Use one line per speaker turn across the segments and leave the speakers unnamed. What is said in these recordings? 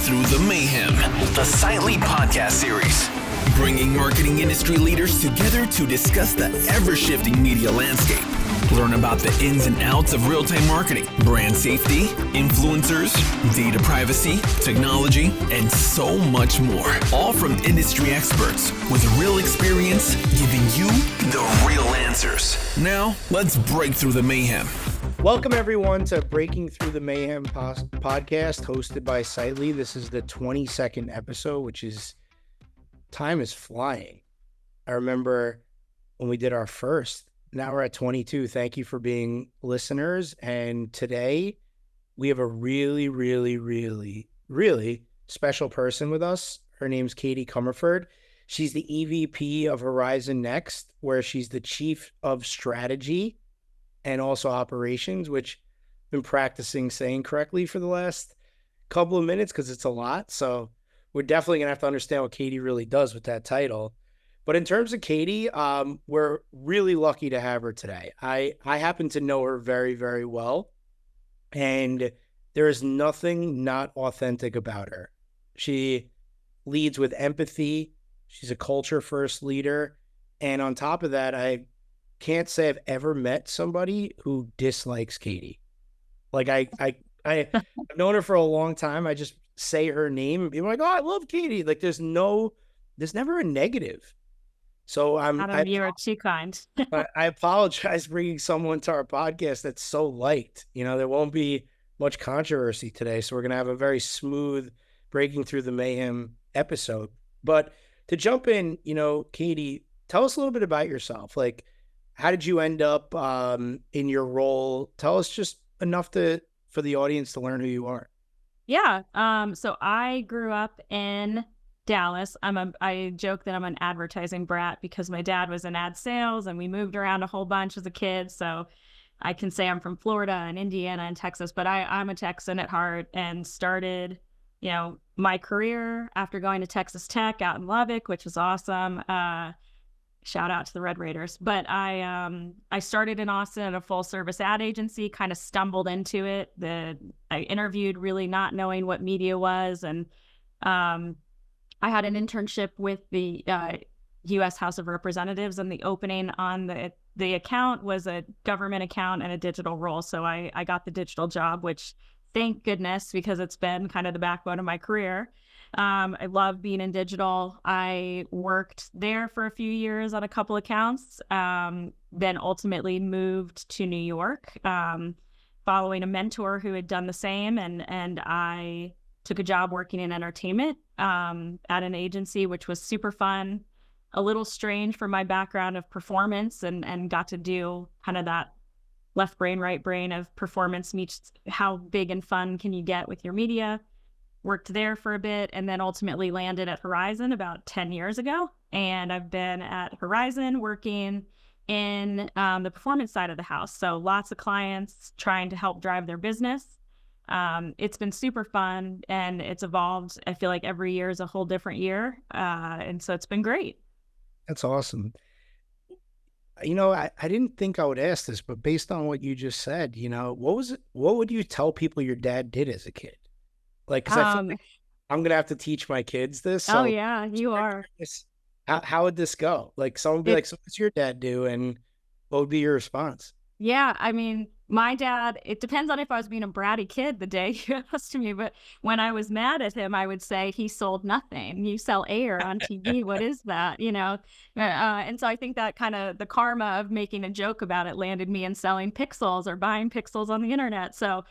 Through the Mayhem, the Silently podcast series, bringing marketing industry leaders together to discuss the ever-shifting media landscape. Learn about the ins and outs of real-time marketing, brand safety, influencers, data privacy, technology, and so much more. All from industry experts with real experience, giving you the real answers. Now, let's break through the mayhem.
Welcome, everyone, to Breaking Through the Mayhem podcast hosted by Silently. This is the 22nd episode, which is, time is flying. I remember when we did our first. Now we're at 22. Thank you for being listeners. And today we have a really special person with us. Her name's Katie Comerford. She's the EVP of Horizon Next, where she's the Chief of Strategy and also Operations, which I've been practicing saying correctly for the last couple of minutes because it's a lot. So we're definitely going to have to understand what Katie really does with that title. But in terms of Katie, we're really lucky to have her today. I happen to know her very, very well, and there is nothing not authentic about her. She leads with empathy. She's a culture-first leader. And on top of that, I can't say I've ever met somebody who dislikes Katie. Like, I've known her for a long time. I just say her name and be like, oh, I love Katie. Like, there's never a negative. So
you are too kind.
I apologize for bringing someone to our podcast that's so liked. You know, there won't be much controversy today. So we're going to have a very smooth Breaking Through the Mayhem episode. But to jump in, Katie, tell us a little bit about yourself. Like, how did you end up in your role? Tell us just enough for the audience to learn who you are.
Yeah. So I grew up in Dallas. I joke that I'm an advertising brat because my dad was in ad sales and we moved around a whole bunch as a kid. So I can say I'm from Florida and Indiana and Texas, but I'm a Texan at heart and started, my career after going to Texas Tech out in Lubbock, which was awesome. Shout out to the Red Raiders. But I started in Austin at a full service ad agency, kind of stumbled into it. I interviewed really not knowing what media was. And I had an internship with the U.S. House of Representatives, and the opening on the account was a government account and a digital role. So I got the digital job, which thank goodness, because it's been kind of the backbone of my career. I love being in digital. I worked there for a few years on a couple accounts, then ultimately moved to New York, following a mentor who had done the same. And I took a job working in entertainment at an agency, which was super fun, a little strange for my background of performance, and got to do kind of that left brain, right brain of performance meets how big and fun can you get with your media. Worked there for a bit and then ultimately landed at Horizon about 10 years ago. And I've been at Horizon working in the performance side of the house. So lots of clients trying to help drive their business. It's been super fun and it's evolved. I feel like every year is a whole different year. And so it's been great.
That's awesome. I didn't think I would ask this, but based on what you just said, what would you tell people your dad did as a kid? Like, cause I feel like I'm going to have to teach my kids this. So
oh yeah, you are.
How would this go? Like someone would be like, so what's your dad do? And what would be your response?
Yeah, I mean, my dad, it depends on if I was being a bratty kid the day you asked me, but when I was mad at him, I would say he sold nothing. You sell air on TV. What is that? And so I think that kind of the karma of making a joke about it landed me in selling pixels or buying pixels on the internet. So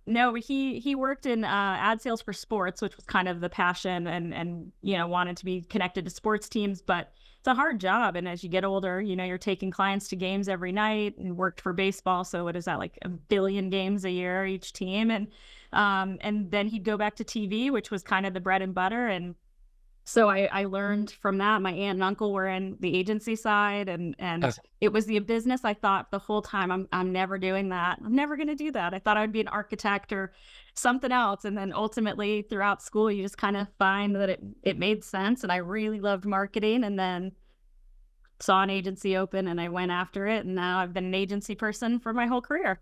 no, he worked in ad sales for sports, which was kind of the passion and wanted to be connected to sports teams, but it's a hard job. And as you get older, you're taking clients to games every night, and worked for baseball. So what is that, like 1 billion games a year, each team? And then he'd go back to TV, which was kind of the bread and butter. And so I learned from that. My aunt and uncle were in the agency side, and it was the business. I thought the whole time, I'm never doing that. I'm never going to do that. I thought I'd be an architect or something else. And then ultimately throughout school, you just kind of find that it made sense. And I really loved marketing, and then saw an agency open and I went after it. And now I've been an agency person for my whole career.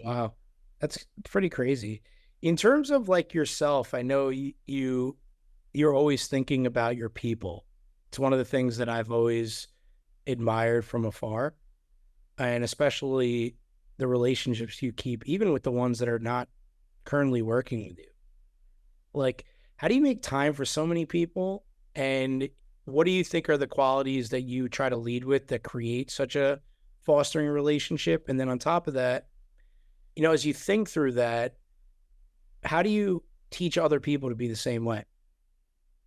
Wow. That's pretty crazy. In terms of like yourself, I know you're always thinking about your people. It's one of the things that I've always admired from afar, and especially the relationships you keep, even with the ones that are not currently working with you. Like, how do you make time for so many people? And what do you think are the qualities that you try to lead with that create such a fostering relationship? And then on top of that, as you think through that, how do you teach other people to be the same way?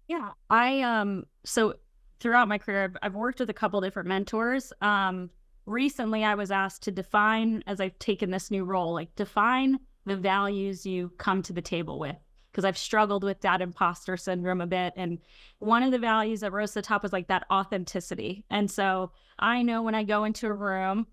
Yeah, I so throughout my career, I've worked with a couple different mentors. Recently I was asked to define, as I've taken this new role, like define the values you come to the table with, because I've struggled with that imposter syndrome a bit. And one of the values that rose to the top was like that authenticity. And so I know when I go into a room,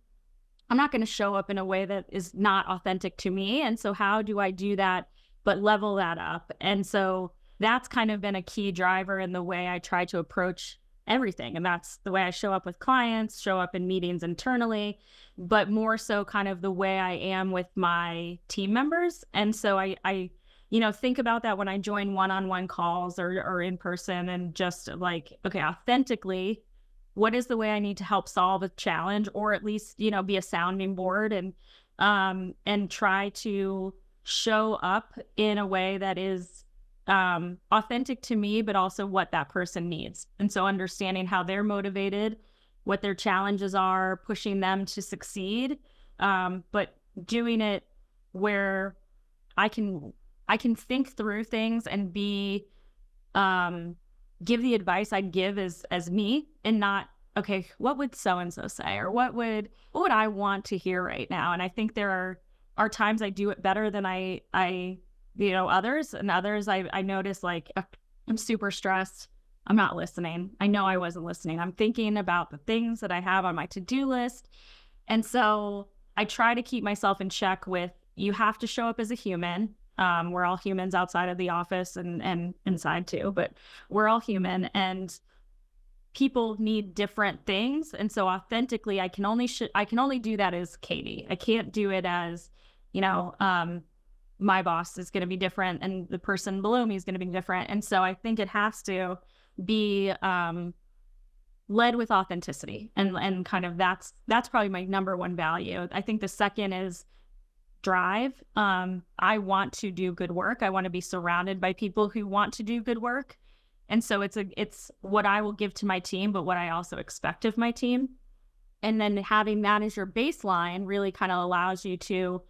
I'm not going to show up in a way that is not authentic to me. And so how do I do that, but level that up? And so that's kind of been a key driver in the way I try to approach everything. And that's the way I show up with clients, show up in meetings internally, but more so kind of the way I am with my team members. And so I think about that when I join one-on-one calls or in person, and just like, okay, authentically, what is the way I need to help solve a challenge, or at least, be a sounding board, and try to show up in a way that is authentic to me, but also what that person needs. And so understanding how they're motivated, what their challenges are, pushing them to succeed, but doing it where I can think through things and give the advice I'd give as me, and not, okay, what would so-and-so say? Or what would I want to hear right now? And I think there are times I do it better than I others, and others I notice, like, I'm super stressed, I'm not listening. I know I wasn't listening. I'm thinking about the things that I have on my to-do list. And so I try to keep myself in check with, you have to show up as a human. We're all humans outside of the office and inside too, but we're all human, and people need different things. And so authentically, I can only do that as Katie. I can't do it as, my boss is going to be different and the person below me is going to be different. And so I think it has to be led with authenticity, and kind of that's probably my number one value. I think the second is drive. I want to do good work. I want to be surrounded by people who want to do good work. And so it's what I will give to my team, but what I also expect of my team. And then having that as your baseline really kind of allows you to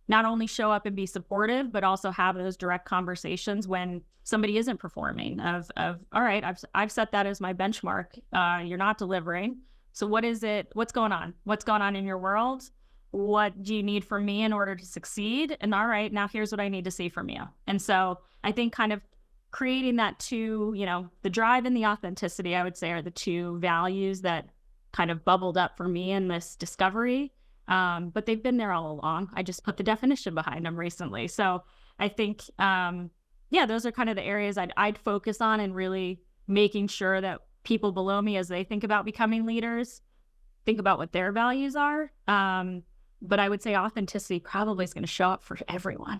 not only show up and be supportive, but also have those direct conversations when somebody isn't performing of all right, I've set that as my benchmark. You're not delivering. So what is it? What's going on? What's going on in your world? What do you need from me in order to succeed? And all right, now here's what I need to see from you. And so I think kind of creating that two, the drive and the authenticity, I would say, are the two values that kind of bubbled up for me in this discovery. But they've been there all along. I just put the definition behind them recently. So I think, those are kind of the areas I'd focus on, and really making sure that people below me, as they think about becoming leaders, think about what their values are. But I would say authenticity probably is going to show up for everyone.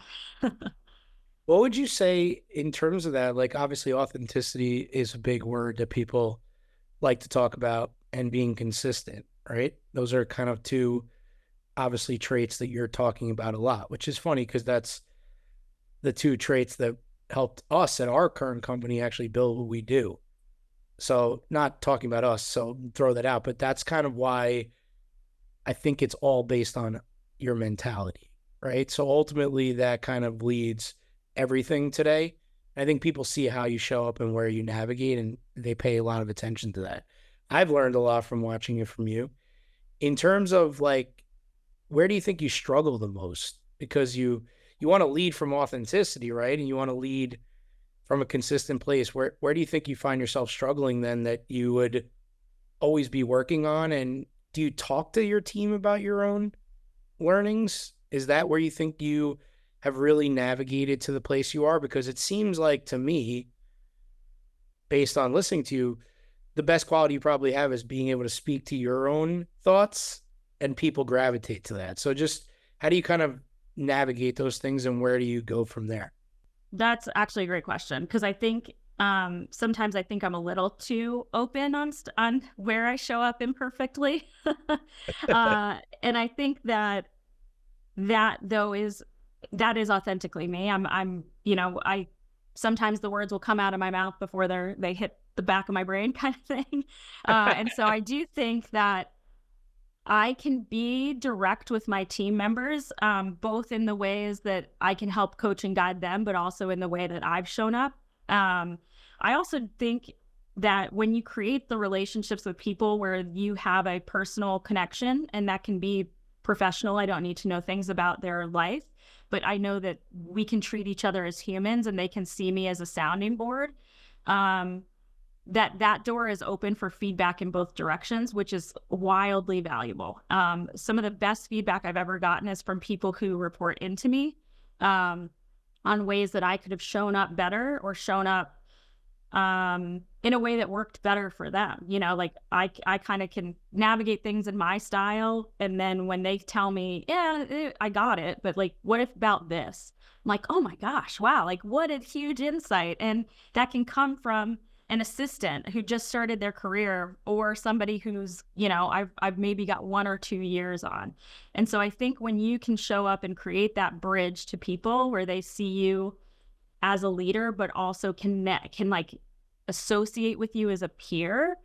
What would you say in terms of that? Like, obviously, authenticity is a big word that people like to talk about, and being consistent, right? Those are kind of two, obviously, traits that you're talking about a lot, which is funny because that's the two traits that helped us at our current company actually build what we do. So not talking about us, so throw that out, but that's kind of why I think it's all based on your mentality, right? So ultimately that kind of leads everything today. I think people see how you show up and where you navigate, and they pay a lot of attention to that. I've learned a lot from watching it from you. In terms of, like, where do you think you struggle the most? Because you want to lead from authenticity, right? And you want to lead from a consistent place. Where do you think you find yourself struggling then, that you would always be working on? And do you talk to your team about your own learnings? Is that where you think you have really navigated to the place you are? Because it seems like, to me, based on listening to you, the best quality you probably have is being able to speak to your own thoughts, and people gravitate to that. So just how do you kind of navigate those things, and where do you go from there?
That's actually a great question, because I think sometimes I think I'm a little too open on where I show up imperfectly. And I think that though is authentically me. I'm I sometimes the words will come out of my mouth before they hit the back of my brain, kind of thing. And so I do think that I can be direct with my team members, both in the ways that I can help coach and guide them, but also in the way that I've shown up. I also think that when you create the relationships with people where you have a personal connection, and that can be professional, I don't need to know things about their life, but I know that we can treat each other as humans and they can see me as a sounding board. That door is open for feedback in both directions, which is wildly valuable. Some of the best feedback I've ever gotten is from people who report into me on ways that I could have shown up better or shown up in a way that worked better for them. Like I kind of can navigate things in my style. And then when they tell me, yeah, I got it, but like, what if about this? I'm like, oh my gosh, wow. Like what a huge insight. And that can come from an assistant who just started their career, or somebody who's, I've maybe got 1 or 2 years on. And so I think when you can show up and create that bridge to people where they see you as a leader, but also can like associate with you as a peer,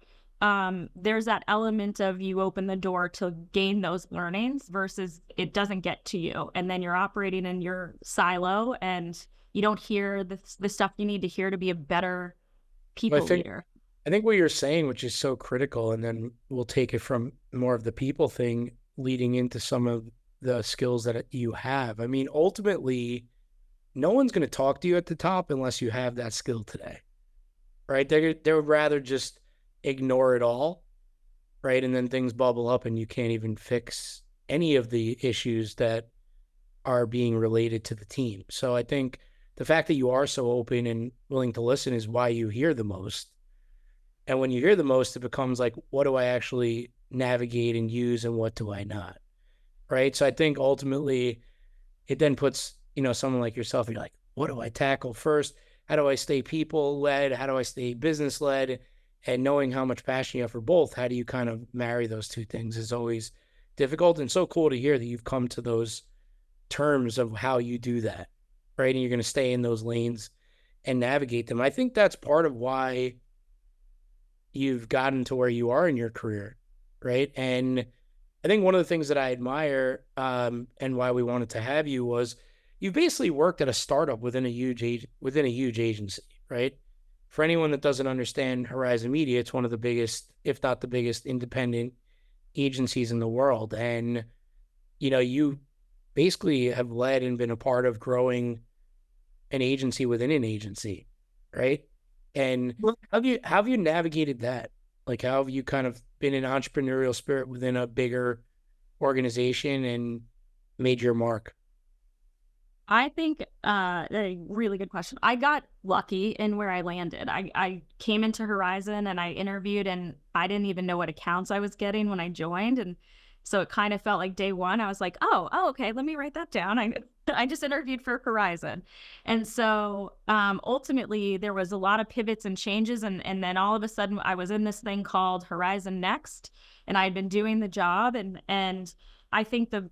there's that element of you open the door to gain those learnings versus it doesn't get to you. And then you're operating in your silo and you don't hear the stuff you need to hear to be a better people leader.
I think what you're saying, which is so critical, and then we'll take it from more of the people thing leading into some of the skills that you have. I mean, ultimately, no one's going to talk to you at the top unless you have that skill today, right? They would rather just ignore it all, right? And then things bubble up and you can't even fix any of the issues that are being related to the team. So I think the fact that you are so open and willing to listen is why you hear the most. And when you hear the most, it becomes like, what do I actually navigate and use and what do I not? Right? So I think ultimately it then puts, someone like yourself, you're like, what do I tackle first? How do I stay people-led? How do I stay business-led? And knowing how much passion you have for both, how do you kind of marry those two things is always difficult. And so cool to hear that you've come to those terms of how you do that, right? And you're going to stay in those lanes and navigate them. I think that's part of why you've gotten to where you are in your career, right? And I think one of the things that I admire and why we wanted to have you was you basically worked at a startup within a huge agency, right? For anyone that doesn't understand Horizon Media, it's one of the biggest, if not the biggest, independent agencies in the world. And, you basically have led and been a part of growing an agency within an agency, right? And how have you navigated that? Like, how have you kind of been an entrepreneurial spirit within a bigger organization and made your mark?
I think a really good question. I got lucky in where I landed. I came into Horizon and I interviewed, and I didn't even know what accounts I was getting when I joined. And so it kind of felt like day one, I was like, oh, okay, let me write that down. I just interviewed for Horizon. And so ultimately there was a lot of pivots and changes. And then all of a sudden I was in this thing called Horizon Next, and I had been doing the job. And I think the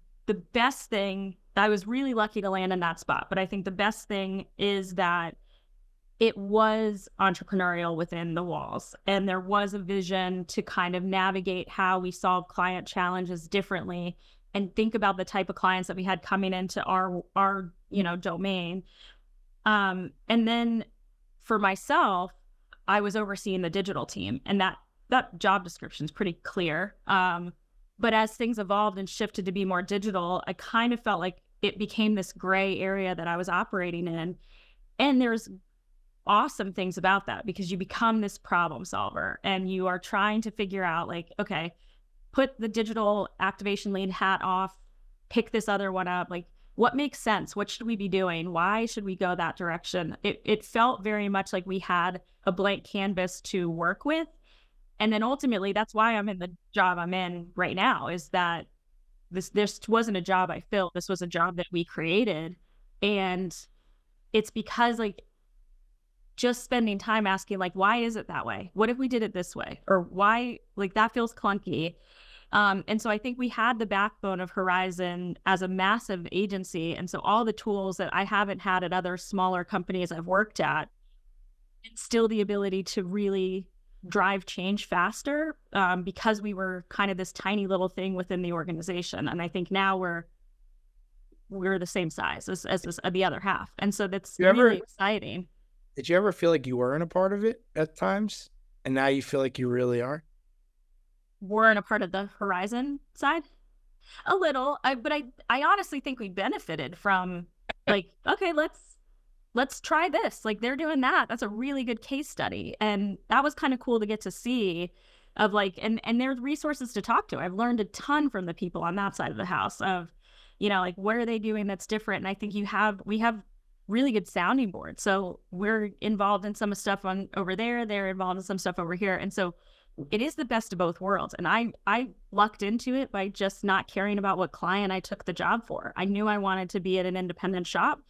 best thing, I was really lucky to land in that spot, but I think the best thing is that it was entrepreneurial within the walls, and there was a vision to kind of navigate how we solve client challenges differently and think about the type of clients that we had coming into our domain. And then for myself, I was overseeing the digital team, and that job description is pretty clear. But as things evolved and shifted to be more digital, I kind of felt like it became this gray area that I was operating in. And there's awesome things about that, because you become this problem solver and you are trying to figure out, like, okay, put the digital activation lead hat off, pick this other one up. Like, what makes sense? What should we be doing? Why should we go that direction? It felt very much like we had a blank canvas to work with. And then ultimately, that's why I'm in the job I'm in right now, is that this wasn't a job I filled. This was a job that we created. And it's because like just spending time asking, like, why is it that way? What if we did it this way? Or why, like, that feels clunky. And so I think we had the backbone of Horizon as a massive agency. And so all the tools that I haven't had at other smaller companies I've worked at, and still the ability to really drive change faster, because we were kind of this tiny little thing within the organization. And I think now we're the same size as the other half. And so that's really exciting.
Did you ever feel like you weren't a part of it at times, and now you feel like you really are?
Weren't a part of the Horizon side? A little, but I honestly think we benefited from like, okay, let's try this. Like they're doing that. That's a really good case study, and that was kind of cool to get to see. Of like, and there's resources to talk to. I've learned a ton from the people on that side of the house of, you know, like what are they doing that's different? And I think we have really good sounding board. So we're involved in some stuff over there. They're involved in some stuff over here. And so it is the best of both worlds. And I lucked into it by just not caring about what client I took the job for. I knew I wanted to be at an independent shop.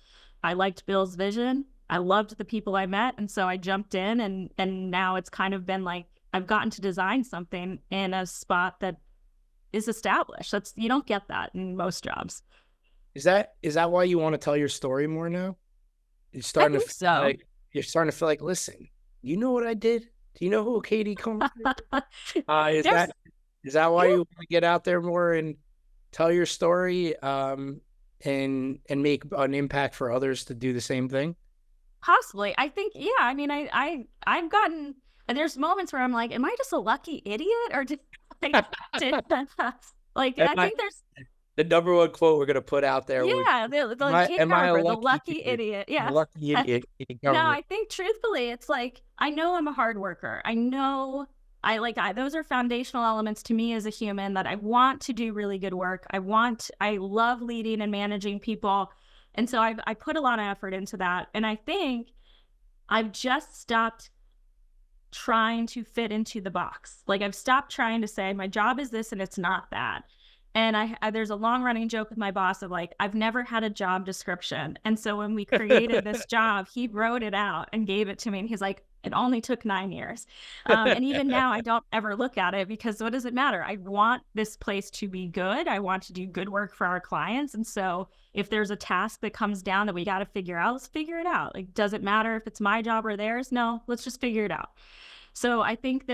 I liked Bill's vision. I loved the people I met. And so I jumped in, and now it's kind of been like, I've gotten to design something in a spot that is established. You don't get that in most jobs.
Is that why you want to tell your story more now? You're starting you're starting to feel like, listen, you know what I did? Do you know who Katie Comerford is? Is that why you want to get out there more and tell your story, and make an impact for others to do the same thing?
Possibly. I think, yeah. I mean, I've gotten, there's moments where I'm like, am I just a lucky idiot, or did like I think there's
the number one quote we're going to put out there.
Yeah. The lucky idiot. Yeah.
Lucky idiot.
No, I think truthfully, it's like, I know I'm a hard worker. I know those are foundational elements to me as a human, that I want to do really good work. I love leading and managing people. And so I put a lot of effort into that. And I think I've just stopped trying to fit into the box. Like I've stopped trying to say my job is this and it's not that. And there's a long running joke with my boss of like, I've never had a job description. And so when we created this job, he wrote it out and gave it to me. And he's like, it only took 9 years. And even now I don't ever look at it, because what does it matter? I want this place to be good. I want to do good work for our clients. And so if there's a task that comes down that we got to figure out, let's figure it out. Like, does it matter if it's my job or theirs? No, let's just figure it out. So I think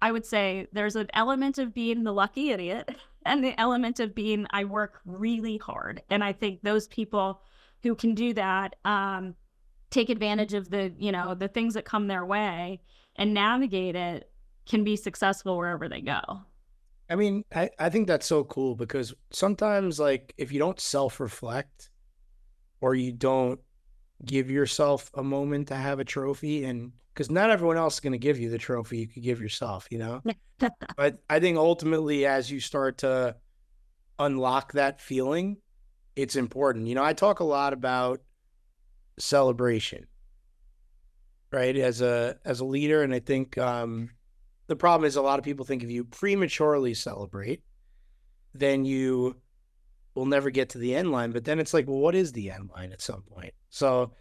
I would say there's an element of being the lucky idiot and the element of being, I work really hard. And I think those people who can do that, take advantage of the things that come their way and navigate it, can be successful wherever they go.
I mean, I think that's so cool, because sometimes, like, if you don't self-reflect, or you don't give yourself a moment to have a trophy, and because not everyone else is going to give you the trophy you could give yourself, you know? But I think ultimately, as you start to unlock that feeling, it's important. You know, I talk a lot about celebration, right? As a leader. And I think the problem is, a lot of people think if you prematurely celebrate, then you will never get to the end line. But then it's like, well, what is the end line at some point? So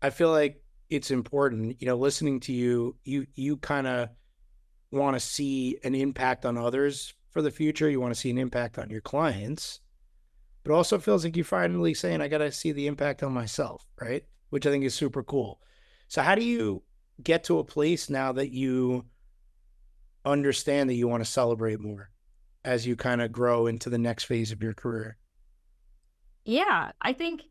I feel like it's important, you know, listening to you kind of want to see an impact on others for the future. You want to see an impact on your clients, but also feels like you're finally saying, I got to see the impact on myself, right? Which I think is super cool. So how do you get to a place now that you understand that you want to celebrate more as you kind of grow into the next phase of your career?
Yeah, I think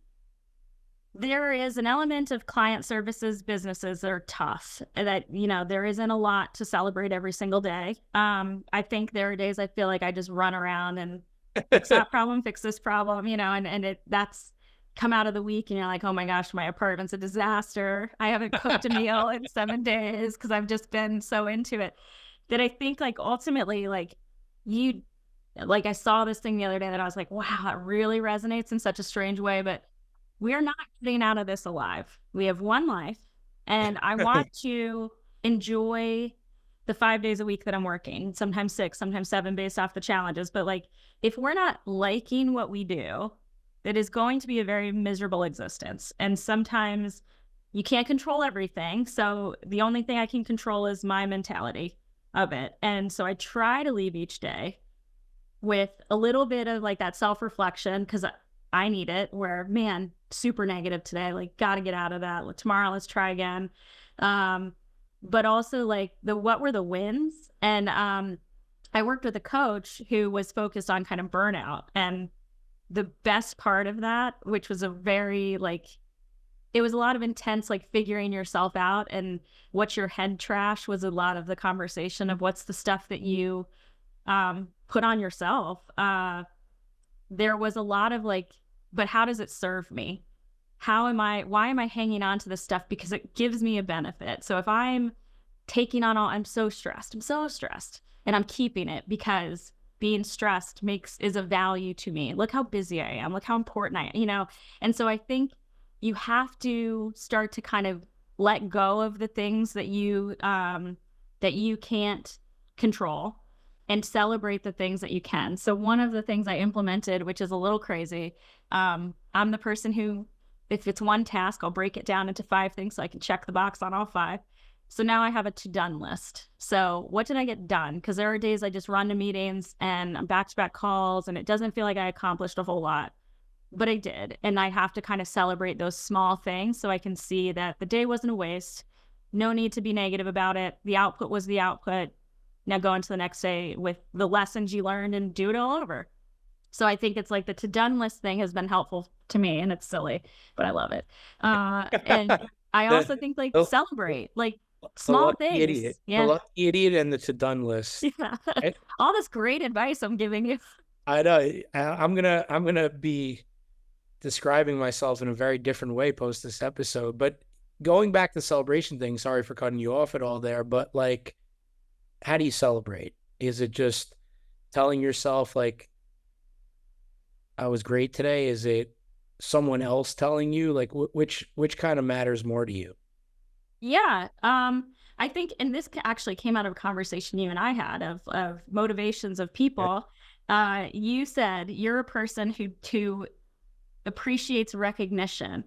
there is an element of client services businesses that are tough, that, you know, there isn't a lot to celebrate every single day. I think there are days I feel like I just run around and fix that problem, fix this problem, you know, and that's come out of the week and you're like, oh my gosh, my apartment's a disaster. I haven't cooked a meal in 7 days because I've just been so into it, that I think like ultimately, like I saw this thing the other day that I was like, wow, that really resonates in such a strange way, but we're not getting out of this alive. We have one life, and I want to enjoy the 5 days a week that I'm working, sometimes 6, sometimes 7 based off the challenges. But like, if we're not liking what we do, it is going to be a very miserable existence. And sometimes you can't control everything. So the only thing I can control is my mentality of it. And so I try to leave each day with a little bit of like that self-reflection, because I need it, where, man, super negative today, like got to get out of that. Tomorrow, let's try again. But also like what were the wins? And I worked with a coach who was focused on kind of burnout. And the best part of that, which was a very like, it was a lot of intense, like figuring yourself out, and what's your head trash was a lot of the conversation of what's the stuff that you put on yourself. There was a lot of like, but how does it serve me? Why am I hanging on to this stuff? Because it gives me a benefit. So if I'm taking on I'm so stressed, and I'm keeping it because being stressed is of value to me. Look how busy I am. Look how important I am, And so I think you have to start to kind of let go of the things that you can't control, and celebrate the things that you can. So one of the things I implemented, which is a little crazy, I'm the person who, if it's one task, I'll break it down into 5 things so I can check the box on all 5. So now I have a to-done list. So what did I get done? Because there are days I just run to meetings and I'm back-to-back calls, and it doesn't feel like I accomplished a whole lot. But I did. And I have to kind of celebrate those small things so I can see that the day wasn't a waste. No need to be negative about it. The output was the output. Now go into the next day with the lessons you learned and do it all over. So I think it's like the to-done list thing has been helpful to me, and it's silly, but I love it. And I also think like celebrate like small things.
Idiot.
Yeah.
The lucky idiot and the to-done list.
Yeah. All this great advice I'm giving you.
I know. I'm gonna be describing myself in a very different way post this episode. But going back to the celebration thing, sorry for cutting you off at all there, but like, how do you celebrate? Is it just telling yourself like, I was great today? Is it someone else telling you? Like, which kind of matters more to you?
Yeah. I think, and this actually came out of a conversation you and I had of motivations of people. You said you're a person who appreciates recognition.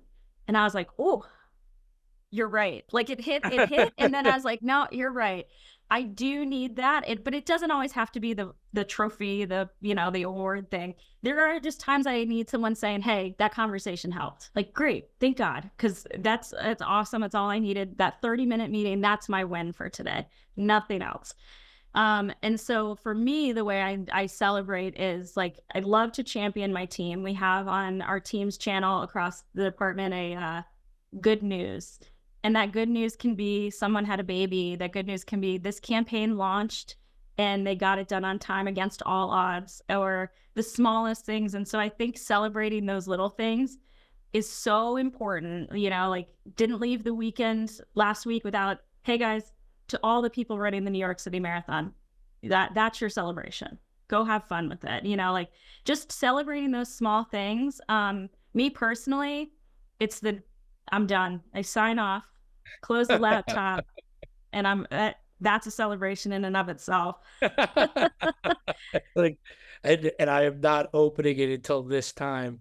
And I was like, oh, you're right. Like it hit. And then I was like, no, you're right. I do need that. But it doesn't always have to be the trophy, the award thing. There are just times I need someone saying, hey, that conversation helped. Like, great. Thank God. Because it's awesome. It's all I needed. That 30-minute meeting, that's my win for today. Nothing else. And so for me, the way I celebrate is like, I love to champion my team. We have on our team's channel across the department a good news. And that good news can be someone had a baby. That good news can be this campaign launched and they got it done on time against all odds, or the smallest things. And so I think celebrating those little things is so important. Like didn't leave the weekend last week without, hey guys, to all the people running the New York City Marathon, that's your celebration. Go have fun with it. Like just celebrating those small things. Me personally, I'm done. I sign off, close the laptop, and that's a celebration in and of itself.
Like, and I am not opening it until this time.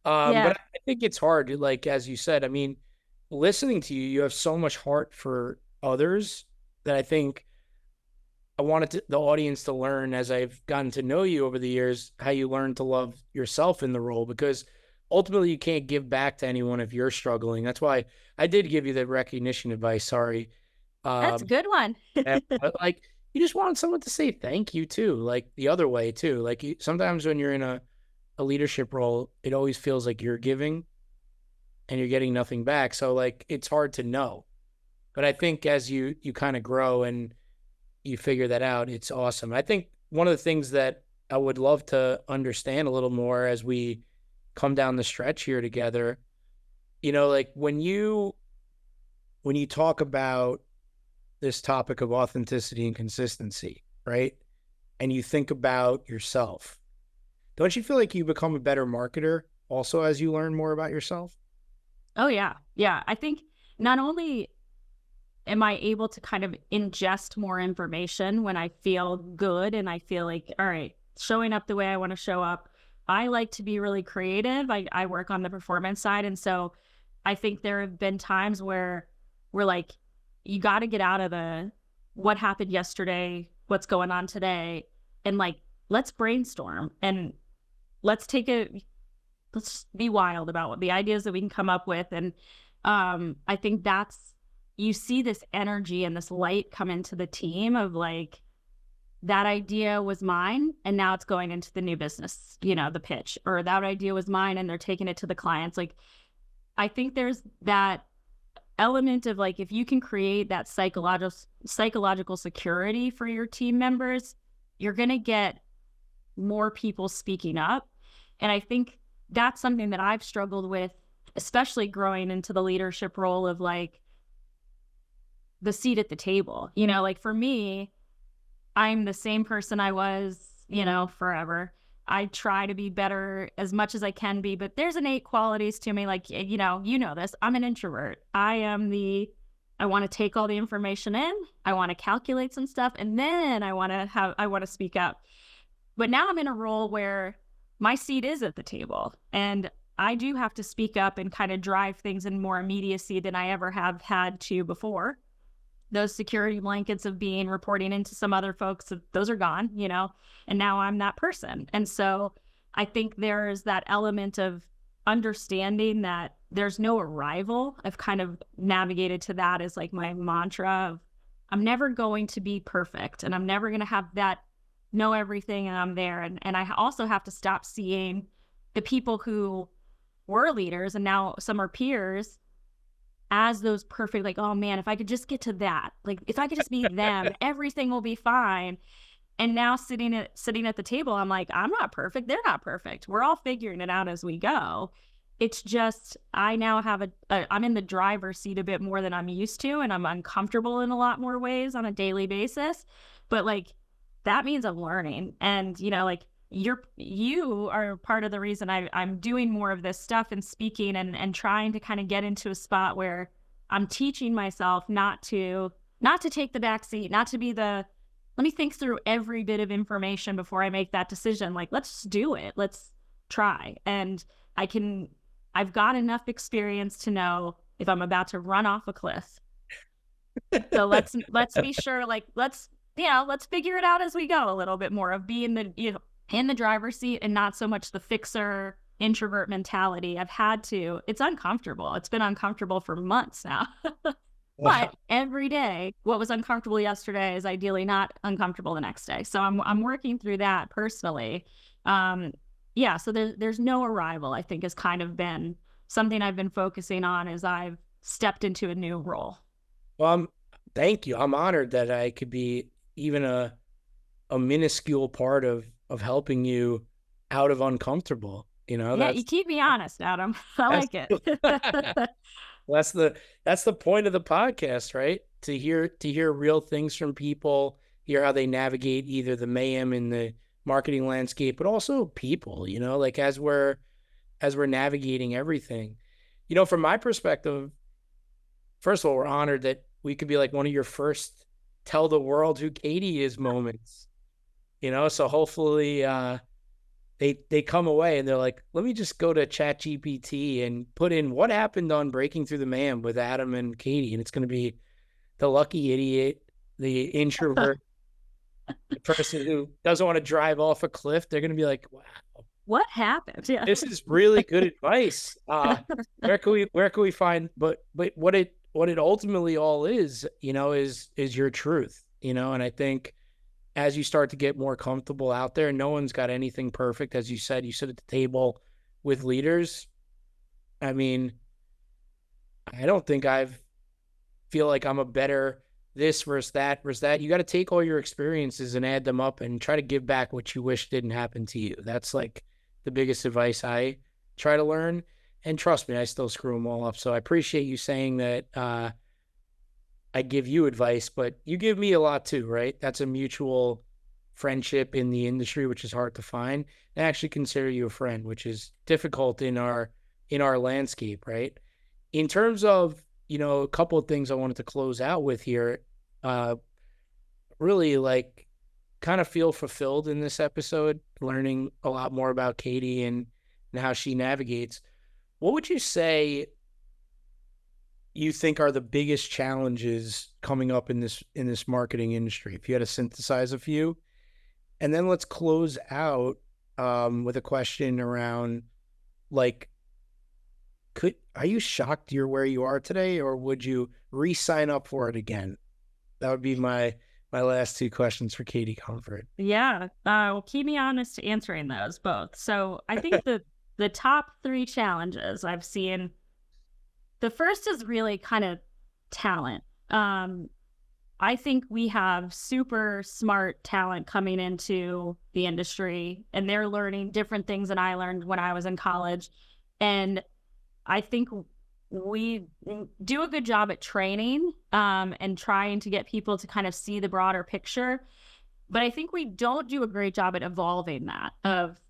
But I think it's hard. Like, as you said, I mean, listening to you, you have so much heart for others that I think I wanted the audience to learn, as I've gotten to know you over the years, how you learn to love yourself in the role, because ultimately you can't give back to anyone if you're struggling. That's why I did give you the recognition advice. Sorry.
That's a good one.
But like, you just want someone to say thank you too, like the other way too. Like sometimes when you're in a leadership role, it always feels like you're giving and you're getting nothing back. So like, it's hard to know. But I think as you kind of grow and you figure that out, it's awesome. I think one of the things that I would love to understand a little more as we come down the stretch here together, like when you talk about this topic of authenticity and consistency, right? And you think about yourself, don't you feel like you become a better marketer also as you learn more about yourself?
Oh yeah. Yeah. I think not only am I able to kind of ingest more information when I feel good and I feel like, all right, showing up the way I want to show up. I like to be really creative. I work on the performance side. And so I think there have been times where we're like, you got to get out of the what happened yesterday, what's going on today, and like, let's brainstorm and let's be wild about what the ideas that we can come up with. And I think you see this energy and this light come into the team of like, that idea was mine and now it's going into the new business, the pitch, or that idea was mine and they're taking it to the clients. Like, I think there's that element of like, if you can create that psychological security for your team members, you're going to get more people speaking up. And I think that's something that I've struggled with, especially growing into the leadership role of like the seat at the table. Like for me, I'm the same person I was, forever. I try to be better as much as I can be, but there's innate qualities to me. Like, you know this, I'm an introvert. I want to take all the information in. I want to calculate some stuff. And then I want to speak up. But now I'm in a role where my seat is at the table and I do have to speak up and kind of drive things in more immediacy than I ever have had to before. Those security blankets of reporting into some other folks, those are gone, and now I'm that person. And so I think there's that element of understanding that there's no arrival. I've kind of navigated to that as like my mantra of I'm never going to be perfect and I'm never going to have that know everything and I'm there. And I also have to stop seeing the people who were leaders and now some are peers as those perfect, like, oh man, if I could just get to that, like if I could just be them, everything will be fine. And now sitting at the table, I'm like, I'm not perfect. They're not perfect. We're all figuring it out as we go. It's just, I now have I'm in the driver's seat a bit more than I'm used to. And I'm uncomfortable in a lot more ways on a daily basis. But like, that means I'm learning. And, like, you are part of the reason I'm doing more of this stuff and speaking and trying to kind of get into a spot where I'm teaching myself not to take the back seat, not to be let me think through every bit of information before I make that decision. Like, let's do it. Let's try. And I've got enough experience to know if I'm about to run off a cliff. So let's be sure, like, let's figure it out as we go a little bit more of being in the driver's seat and not so much the fixer introvert mentality. It's uncomfortable. It's been uncomfortable for months now. But every day, what was uncomfortable yesterday is ideally not uncomfortable the next day. So I'm working through that personally. So there's no arrival, I think, has kind of been something I've been focusing on as I've stepped into a new role.
Well, thank you. I'm honored that I could be even a minuscule part of helping you out of uncomfortable,
Yeah, you keep me honest, Adam. I like it.
That's the point of the podcast, right? To hear real things from people, hear how they navigate either the mayhem in the marketing landscape, but also people, like as we're navigating everything. From my perspective, first of all, we're honored that we could be like one of your first tell the world who Katie is moments. So hopefully they come away and they're like, let me just go to ChatGPT and put in what happened on Breaking Through the Mayhem with Adam and Katie. And it's going to be the lucky idiot, the introvert, the person who doesn't want to drive off a cliff. They're going to be like, wow,
what happened? Yeah.
This is really good advice. Where can we find, but what it ultimately all is, is your truth, and I think, as you start to get more comfortable out there, no one's got anything perfect. As you said, you sit at the table with leaders. I mean, I don't think feel like I'm a better this versus that. You got to take all your experiences and add them up and try to give back what you wish didn't happen to you. That's like the biggest advice I try to learn. And trust me, I still screw them all up. So I appreciate you saying that. I give you advice, but you give me a lot too, right? That's a mutual friendship in the industry, which is hard to find. I actually consider you a friend, which is difficult in our landscape, right? In terms of a couple of things I wanted to close out with here. Really like kind of feel fulfilled in this episode, learning a lot more about Katie and how she navigates. What would you say you think are the biggest challenges coming up in this marketing industry, if you had to synthesize a few? And then let's close out with a question around, like, are you shocked you're where you are today, or would you re-sign up for it again? That would be my last two questions for Katie Comerford.
Yeah. Well, keep me honest answering those both. So I think the top three challenges I've seen, the first is really kind of talent. I think we have super smart talent coming into the industry, and they're learning different things than I learned when I was in college. And I think we do a good job at training and trying to get people to kind of see the broader picture. But I think we don't do a great job at evolving that, of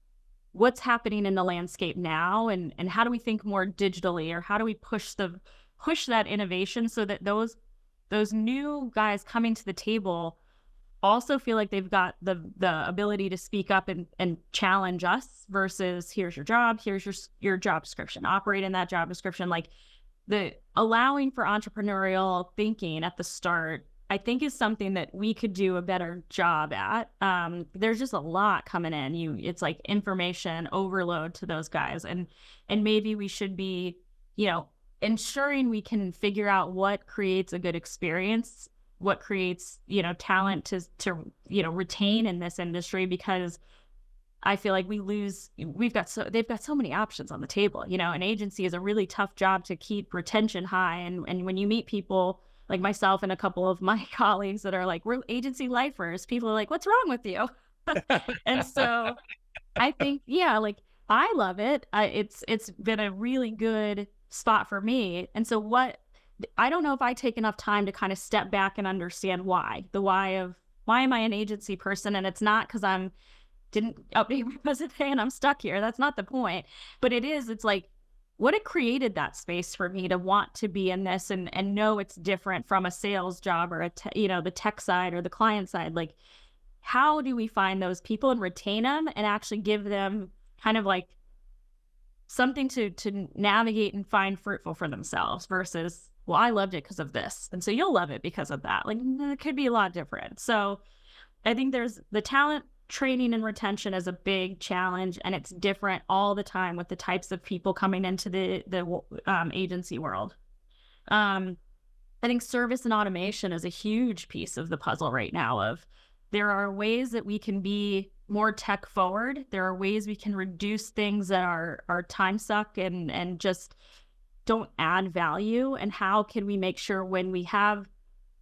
what's happening in the landscape now, and how do we think more digitally, or how do we push that innovation so that those new guys coming to the table also feel like they've got the ability to speak up and challenge us, versus here's your job, here's your job description, operate in that job description. Like, the allowing for entrepreneurial thinking at the start, I think, is something that we could do a better job at. There's just a lot coming in. It's like information overload to those guys, and maybe we should be, ensuring we can figure out what creates a good experience, what creates, talent to retain in this industry, because I feel like they've got so many options on the table. An agency is a really tough job to keep retention high. And when you meet people like myself and a couple of my colleagues that are like, we're agency lifers, people are like, what's wrong with you? And so I think, like, I love it. It's been a really good spot for me. And so I don't know if I take enough time to kind of step back and understand why am I an agency person? And it's not because didn't update my resume and I'm stuck here. That's not the point. But it's like, what it created that space for me to want to be in this and know it's different from a sales job or the tech side or the client side. Like, how do we find those people and retain them and actually give them kind of like something to navigate and find fruitful for themselves, versus, well, I loved it because of this, and so you'll love it because of that. Like, it could be a lot different. So I think there's the talent training and retention is a big challenge, and it's different all the time with the types of people coming into the agency world. I think service and automation is a huge piece of the puzzle right now. There are ways that we can be more tech forward. There are ways we can reduce things that are time suck and just don't add value. And how can we make sure, when we have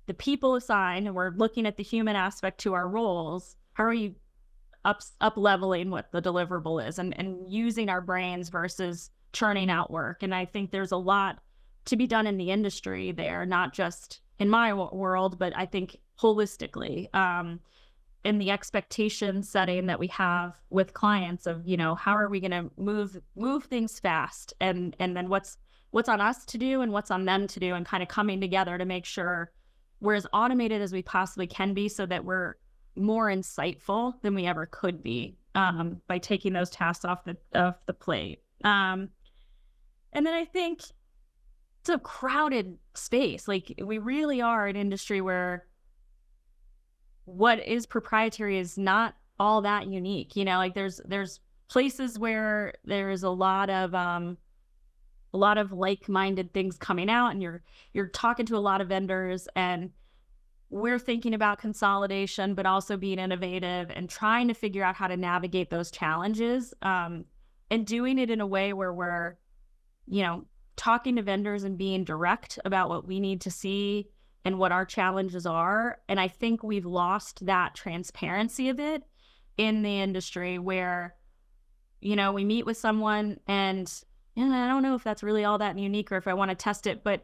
the people assigned and we're looking at the human aspect to our roles, how are you up leveling what the deliverable is and using our brains versus churning out work? And I think there's a lot to be done in the industry there, not just in my world, but I think holistically, in the expectation setting that we have with clients of, how are we going to move things fast, and then what's on us to do and what's on them to do, and kind of coming together to make sure we're as automated as we possibly can be, so that we're more insightful than we ever could be, by taking those tasks off the plate. And then I think it's a crowded space. Like, we really are an industry where what is proprietary is not all that unique. Like, there's places where there is a lot of like-minded things coming out, and you're talking to a lot of vendors, and we're thinking about consolidation, but also being innovative and trying to figure out how to navigate those challenges, and doing it in a way where we're, talking to vendors and being direct about what we need to see and what our challenges are. And I think we've lost that transparency of it in the industry, where, we meet with someone and I don't know if that's really all that unique or if I want to test it, but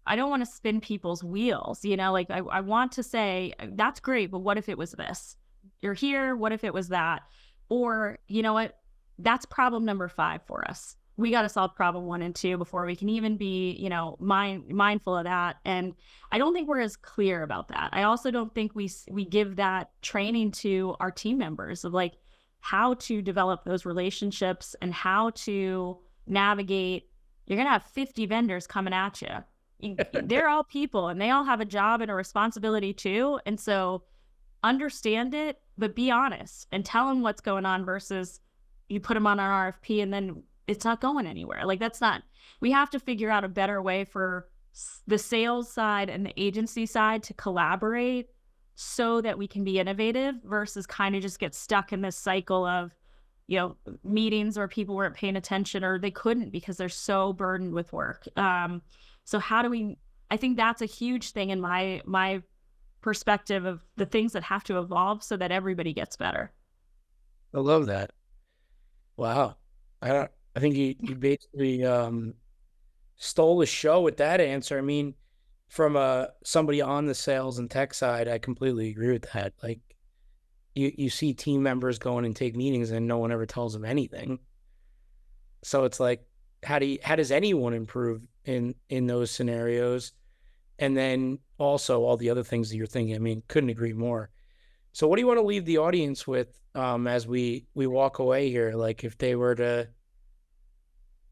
I don't want to spin people's wheels. Like, I want to say, that's great, but what if it was this? You're here, what if it was that? Or, you know what, that's problem number 5 for us. we got to solve problem 1 and 2 before we can even be, mindful of that. And I don't think we're as clear about that. I also don't think we give that training to our team members of like how to develop those relationships and how to navigate. You're going to have 50 vendors coming at you. They're all people and they all have a job and a responsibility too. And so understand it, but be honest and tell them what's going on versus you put them on an RFP and then it's not going anywhere. Like we have to figure out a better way for the sales side and the agency side to collaborate so that we can be innovative versus kind of just get stuck in this cycle of, meetings where people weren't paying attention or they couldn't because they're so burdened with work. So I think that's a huge thing in my perspective of the things that have to evolve so that everybody gets better.
I love that. Wow. I think you basically stole the show with that answer. I mean, from somebody on the sales and tech side, I completely agree with that. Like, you see team members go in and take meetings and no one ever tells them anything. So it's like, how does anyone improve in those scenarios? And then also all the other things that you're thinking. I mean, couldn't agree more. So what do you want to leave the audience with as we walk away here? Like, if they were to,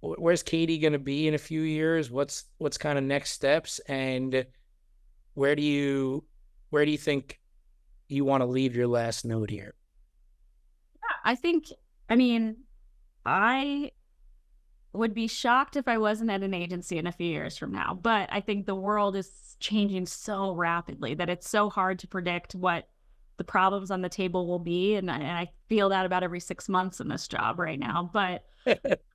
where's Katie going to be in a few years? What's kind of next steps, and where do you think you want to leave your last note here?
I would be shocked if I wasn't at an agency in a few years from now, but I think the world is changing so rapidly that it's so hard to predict what the problems on the table will be. And I feel that about every 6 months in this job right now. But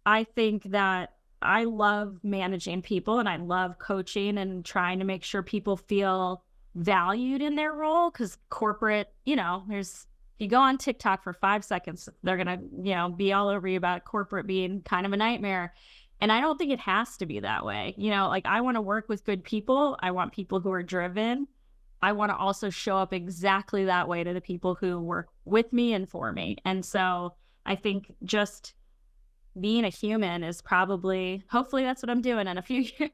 I think that I love managing people and I love coaching and trying to make sure people feel valued in their role. Because corporate, you go on TikTok for 5 seconds, they're going to, be all over you about corporate being kind of a nightmare. And I don't think it has to be that way. I want to work with good people. I want people who are driven. I want to also show up exactly that way to the people who work with me and for me. And so I think just being a human is hopefully that's what I'm doing in a few years,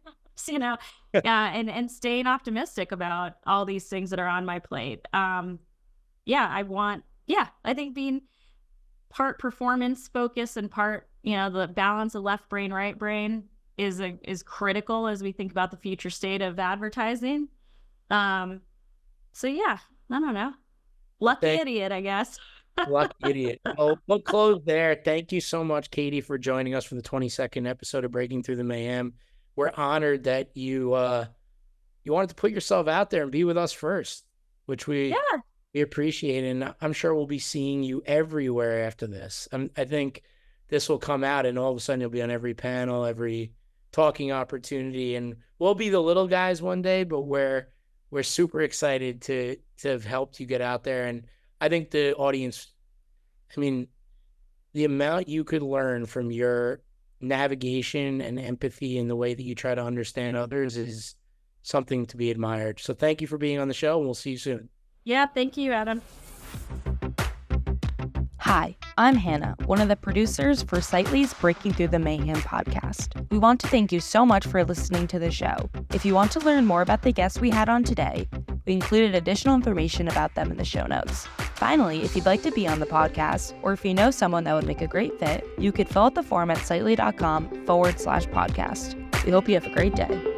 and staying optimistic about all these things that are on my plate. I think being part performance focus and part, the balance of left brain, right brain is critical as we think about the future state of advertising. I don't know. Lucky idiot, I guess.
Lucky idiot. Well, we'll close there. Thank you so much, Katie, for joining us for the 22nd episode of Breaking Through the Mayhem. We're honored that you wanted to put yourself out there and be with us first, which we appreciate. And I'm sure we'll be seeing you everywhere after this. I think this will come out and all of a sudden you'll be on every panel, every talking opportunity, and we'll be the little guys one day, but we're super excited to have helped you get out there. And I think the audience, the amount you could learn from your navigation and empathy and the way that you try to understand others is something to be admired. So thank you for being on the show, and we'll see you soon.
Yeah, thank you, Adam.
Hi, I'm Hannah, one of the producers for Sightly's Breaking Through the Mayhem podcast. We want to thank you so much for listening to the show. If you want to learn more about the guests we had on today, we included additional information about them in the show notes. Finally, if you'd like to be on the podcast, or if you know someone that would make a great fit, you could fill out the form at sightly.com/podcast. We hope you have a great day.